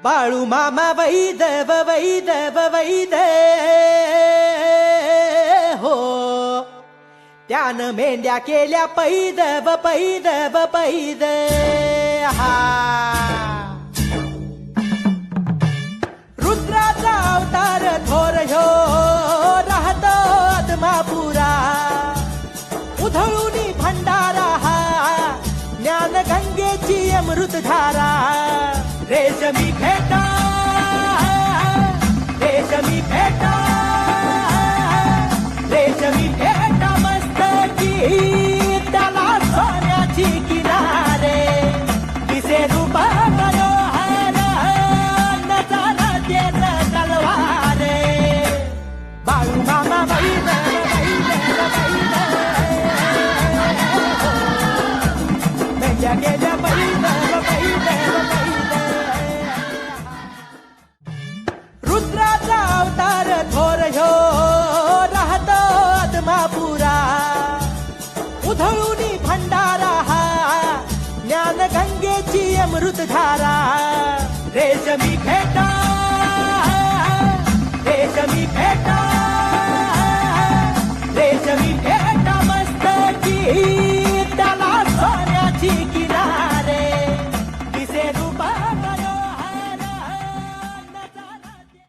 बाळू मामा वैदव वैदव वैद हो, त्यानं मेंढ्या केल्या पैदव पैदव पैद हा. रुद्राचा अवतार थोर ह्यो राहतो आदमापुरा, उधळूनी भंडारा हा ज्ञान गंगेची अमृतधारा. रेशमी फेटा रेशमी फेटा रेशमी फेटा मस्तकी, त्याला सोन्याची किनारे, दिसे रूप मनोहर नजारा तेज तलवारे. बाळू मामा वैद वैद वैद मेंढ्या गेल्या वैद वैद वैद. रुद्राचा अवतार थोर ह्यो राहतो आदमापुरा, उधळूनी भंडारा हा ज्ञान गंगेची अमृतधारा. रेशमी फेटा रेशमी फेटा